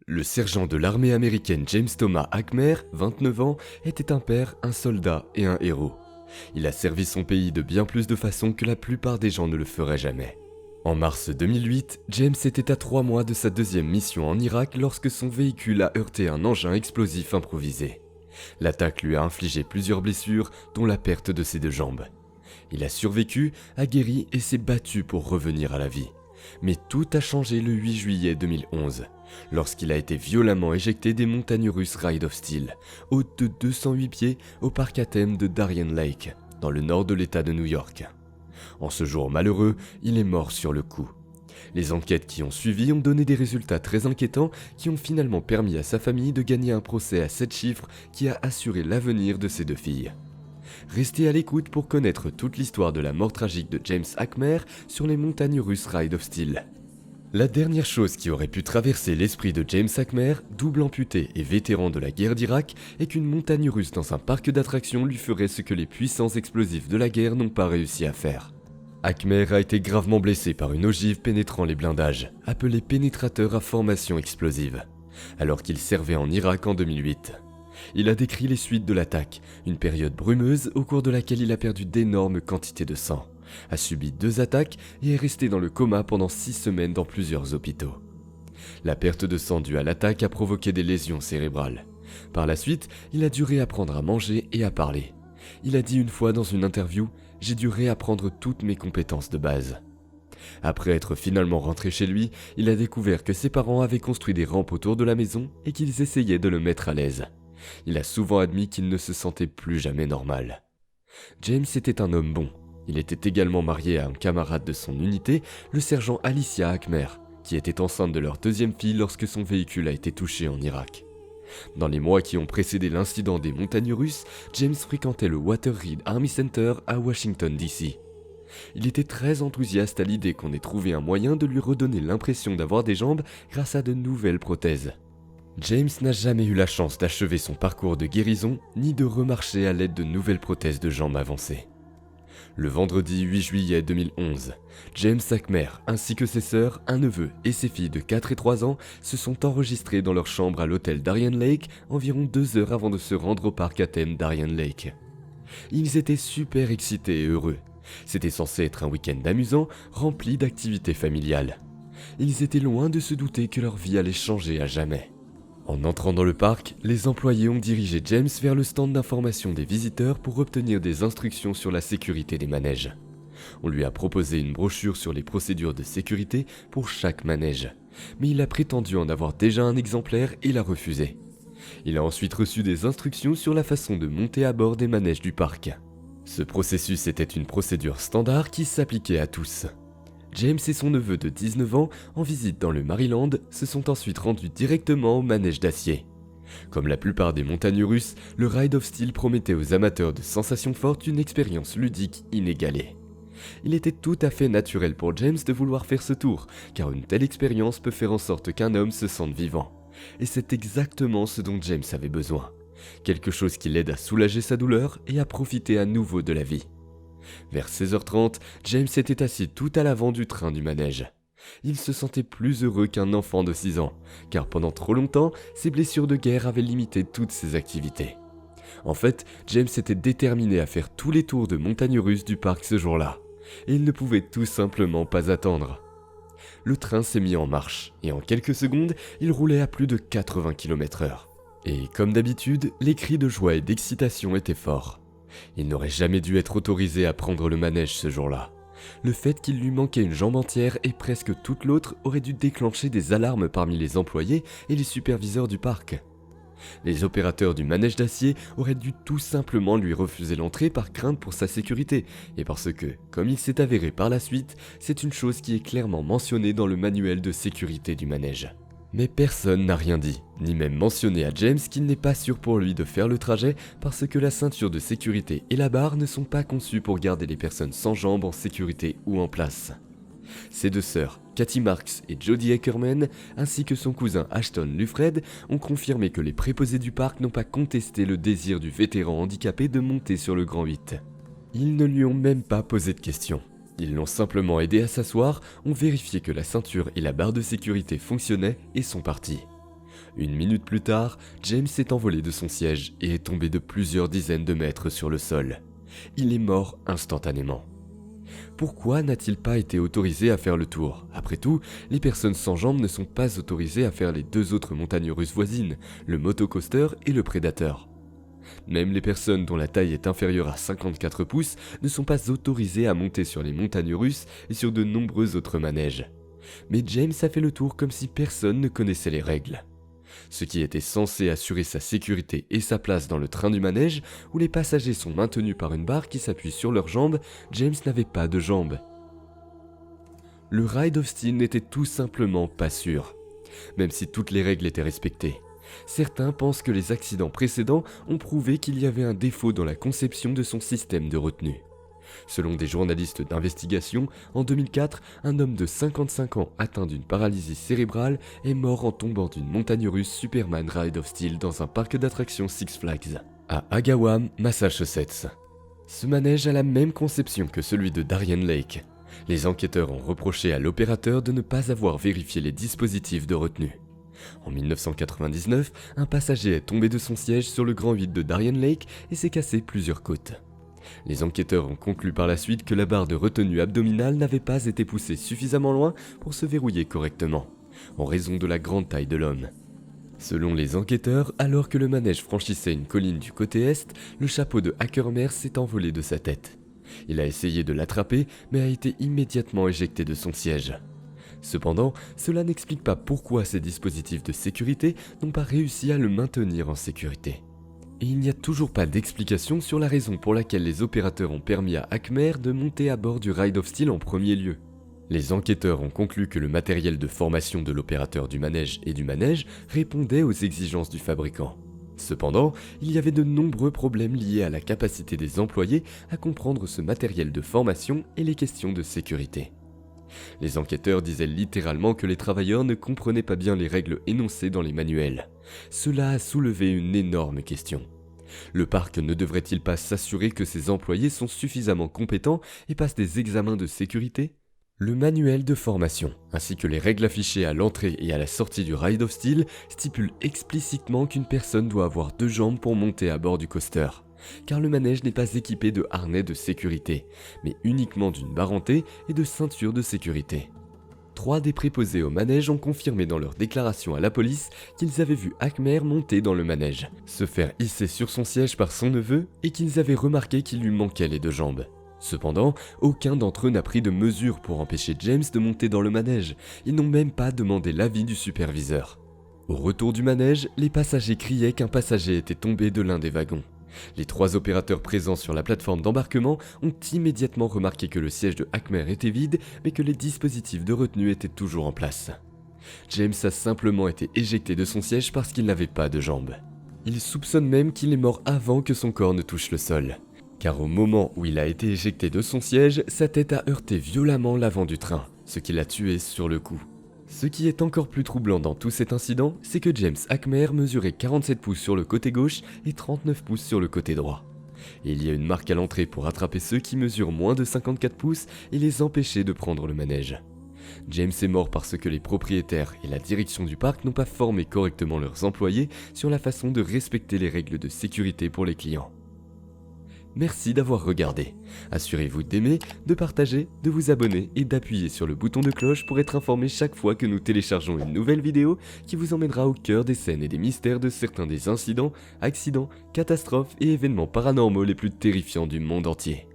Le sergent de l'armée américaine James Thomas Ackmer, 29 ans, était un père, un soldat et un héros. Il a servi son pays de bien plus de façons que la plupart des gens ne le feraient jamais. En mars 2008, James était à 3 mois de sa deuxième mission en Irak lorsque son véhicule a heurté un engin explosif improvisé. L'attaque lui a infligé plusieurs blessures, dont la perte de ses 2 jambes. Il a survécu, a guéri et s'est battu pour revenir à la vie. Mais tout a changé le 8 juillet 2011, lorsqu'il a été violemment éjecté des montagnes russes Ride of Steel, hautes de 208 pieds au parc à thème de Darien Lake, dans le nord de l'État de New York. En ce jour malheureux, il est mort sur le coup. Les enquêtes qui ont suivi ont donné des résultats très inquiétants qui ont finalement permis à sa famille de gagner un procès à 7 chiffres qui a assuré l'avenir de ses 2 filles. Restez à l'écoute pour connaître toute l'histoire de la mort tragique de James Ackmer sur les montagnes russes Ride of Steel. La dernière chose qui aurait pu traverser l'esprit de James Ackmer, double amputé et vétéran de la guerre d'Irak, est qu'une montagne russe dans un parc d'attractions lui ferait ce que les puissants explosifs de la guerre n'ont pas réussi à faire. Ackmer a été gravement blessé par une ogive pénétrant les blindages, appelée pénétrateur à formation explosive, alors qu'il servait en Irak en 2008. Il a décrit les suites de l'attaque, une période brumeuse au cours de laquelle il a perdu d'énormes quantités de sang, a subi 2 attaques et est resté dans le coma pendant 6 semaines dans plusieurs hôpitaux. La perte de sang due à l'attaque a provoqué des lésions cérébrales. Par la suite, il a dû réapprendre à manger et à parler. Il a dit une fois dans une interview « J'ai dû réapprendre toutes mes compétences de base ». Après être finalement rentré chez lui, il a découvert que ses parents avaient construit des rampes autour de la maison et qu'ils essayaient de le mettre à l'aise. Il a souvent admis qu'il ne se sentait plus jamais normal. James était un homme bon. Il était également marié à un camarade de son unité, le sergent Alicia Ackmer, qui était enceinte de leur 2e fille lorsque son véhicule a été touché en Irak. Dans les mois qui ont précédé l'incident des montagnes russes, James fréquentait le Walter Reed Army Center à Washington DC. Il était très enthousiaste à l'idée qu'on ait trouvé un moyen de lui redonner l'impression d'avoir des jambes grâce à de nouvelles prothèses. James n'a jamais eu la chance d'achever son parcours de guérison ni de remarcher à l'aide de nouvelles prothèses de jambes avancées. Le vendredi 8 juillet 2011, James Ackmer ainsi que ses sœurs, un neveu et ses filles de 4 et 3 ans se sont enregistrés dans leur chambre à l'hôtel Darien Lake environ 2 heures avant de se rendre au parc à thème Darien Lake. Ils étaient super excités et heureux. C'était censé être un week-end amusant, rempli d'activités familiales. Ils étaient loin de se douter que leur vie allait changer à jamais. En entrant dans le parc, les employés ont dirigé James vers le stand d'information des visiteurs pour obtenir des instructions sur la sécurité des manèges. On lui a proposé une brochure sur les procédures de sécurité pour chaque manège, mais il a prétendu en avoir déjà un exemplaire et l'a refusé. Il a ensuite reçu des instructions sur la façon de monter à bord des manèges du parc. Ce processus était une procédure standard qui s'appliquait à tous. James et son neveu de 19 ans, en visite dans le Maryland, se sont ensuite rendus directement au manège d'acier. Comme la plupart des montagnes russes, le Ride of Steel promettait aux amateurs de sensations fortes une expérience ludique inégalée. Il était tout à fait naturel pour James de vouloir faire ce tour, car une telle expérience peut faire en sorte qu'un homme se sente vivant. Et c'est exactement ce dont James avait besoin. Quelque chose qui l'aide à soulager sa douleur et à profiter à nouveau de la vie. Vers 16h30, James était assis tout à l'avant du train du manège. Il se sentait plus heureux qu'un enfant de 6 ans, car pendant trop longtemps, ses blessures de guerre avaient limité toutes ses activités. En fait, James était déterminé à faire tous les tours de montagnes russes du parc ce jour-là, et il ne pouvait tout simplement pas attendre. Le train s'est mis en marche, et en quelques secondes, il roulait à plus de 80 km/h. Et comme d'habitude, les cris de joie et d'excitation étaient forts. Il n'aurait jamais dû être autorisé à prendre le manège ce jour-là. Le fait qu'il lui manquait une jambe entière et presque toute l'autre aurait dû déclencher des alarmes parmi les employés et les superviseurs du parc. Les opérateurs du manège d'acier auraient dû tout simplement lui refuser l'entrée par crainte pour sa sécurité, et parce que, comme il s'est avéré par la suite, c'est une chose qui est clairement mentionnée dans le manuel de sécurité du manège. Mais personne n'a rien dit, ni même mentionné à James qu'il n'est pas sûr pour lui de faire le trajet parce que la ceinture de sécurité et la barre ne sont pas conçues pour garder les personnes sans jambes en sécurité ou en place. Ses 2 sœurs, Kathy Marks et Jodie Ackerman, ainsi que son cousin Ashton Lufred, ont confirmé que les préposés du parc n'ont pas contesté le désir du vétéran handicapé de monter sur le Grand 8. Ils ne lui ont même pas posé de questions. Ils l'ont simplement aidé à s'asseoir, ont vérifié que la ceinture et la barre de sécurité fonctionnaient et sont partis. Une minute plus tard, James s'est envolé de son siège et est tombé de plusieurs dizaines de mètres sur le sol. Il est mort instantanément. Pourquoi n'a-t-il pas été autorisé à faire le tour? Après tout, les personnes sans jambes ne sont pas autorisées à faire les deux autres montagnes russes voisines, le motocoaster et le Predator. Même les personnes dont la taille est inférieure à 54 pouces ne sont pas autorisées à monter sur les montagnes russes et sur de nombreux autres manèges. Mais James a fait le tour comme si personne ne connaissait les règles. Ce qui était censé assurer sa sécurité et sa place dans le train du manège, où les passagers sont maintenus par une barre qui s'appuie sur leurs jambes, James n'avait pas de jambes. Le Ride of Steel n'était tout simplement pas sûr, même si toutes les règles étaient respectées. Certains pensent que les accidents précédents ont prouvé qu'il y avait un défaut dans la conception de son système de retenue. Selon des journalistes d'investigation, en 2004, un homme de 55 ans atteint d'une paralysie cérébrale est mort en tombant d'une montagne russe Superman Ride of Steel dans un parc d'attractions Six Flags, à Agawam, Massachusetts. Ce manège a la même conception que celui de Darien Lake. Les enquêteurs ont reproché à l'opérateur de ne pas avoir vérifié les dispositifs de retenue. En 1999, un passager est tombé de son siège sur le grand vide de Darien Lake et s'est cassé plusieurs côtes. Les enquêteurs ont conclu par la suite que la barre de retenue abdominale n'avait pas été poussée suffisamment loin pour se verrouiller correctement, en raison de la grande taille de l'homme. Selon les enquêteurs, alors que le manège franchissait une colline du côté est, le chapeau de Hackermer s'est envolé de sa tête. Il a essayé de l'attraper, mais a été immédiatement éjecté de son siège. Cependant, cela n'explique pas pourquoi ces dispositifs de sécurité n'ont pas réussi à le maintenir en sécurité. Et il n'y a toujours pas d'explication sur la raison pour laquelle les opérateurs ont permis à Hacmer de monter à bord du Ride of Steel en premier lieu. Les enquêteurs ont conclu que le matériel de formation de l'opérateur du manège et du manège répondait aux exigences du fabricant. Cependant, il y avait de nombreux problèmes liés à la capacité des employés à comprendre ce matériel de formation et les questions de sécurité. Les enquêteurs disaient littéralement que les travailleurs ne comprenaient pas bien les règles énoncées dans les manuels. Cela a soulevé une énorme question. Le parc ne devrait-il pas s'assurer que ses employés sont suffisamment compétents et passent des examens de sécurité? Le manuel de formation, ainsi que les règles affichées à l'entrée et à la sortie du Ride of Steel, stipulent explicitement qu'une personne doit avoir 2 jambes pour monter à bord du coaster, car le manège n'est pas équipé de harnais de sécurité, mais uniquement d'une barre en T et de ceintures de sécurité. 3 des préposés au manège ont confirmé dans leur déclaration à la police qu'ils avaient vu Hacmer monter dans le manège, se faire hisser sur son siège par son neveu et qu'ils avaient remarqué qu'il lui manquait les 2 jambes. Cependant, aucun d'entre eux n'a pris de mesures pour empêcher James de monter dans le manège. Ils n'ont même pas demandé l'avis du superviseur. Au retour du manège, les passagers criaient qu'un passager était tombé de l'un des wagons. Les 3 opérateurs présents sur la plateforme d'embarquement ont immédiatement remarqué que le siège de Hacmer était vide, mais que les dispositifs de retenue étaient toujours en place. James a simplement été éjecté de son siège parce qu'il n'avait pas de jambes. Il soupçonne même qu'il est mort avant que son corps ne touche le sol. Car au moment où il a été éjecté de son siège, sa tête a heurté violemment l'avant du train, ce qui l'a tué sur le coup. Ce qui est encore plus troublant dans tout cet incident, c'est que James Hacmer mesurait 47 pouces sur le côté gauche et 39 pouces sur le côté droit. Et il y a une marque à l'entrée pour attraper ceux qui mesurent moins de 54 pouces et les empêcher de prendre le manège. James est mort parce que les propriétaires et la direction du parc n'ont pas formé correctement leurs employés sur la façon de respecter les règles de sécurité pour les clients. Merci d'avoir regardé. Assurez-vous d'aimer, de partager, de vous abonner et d'appuyer sur le bouton de cloche pour être informé chaque fois que nous téléchargeons une nouvelle vidéo qui vous emmènera au cœur des scènes et des mystères de certains des incidents, accidents, catastrophes et événements paranormaux les plus terrifiants du monde entier.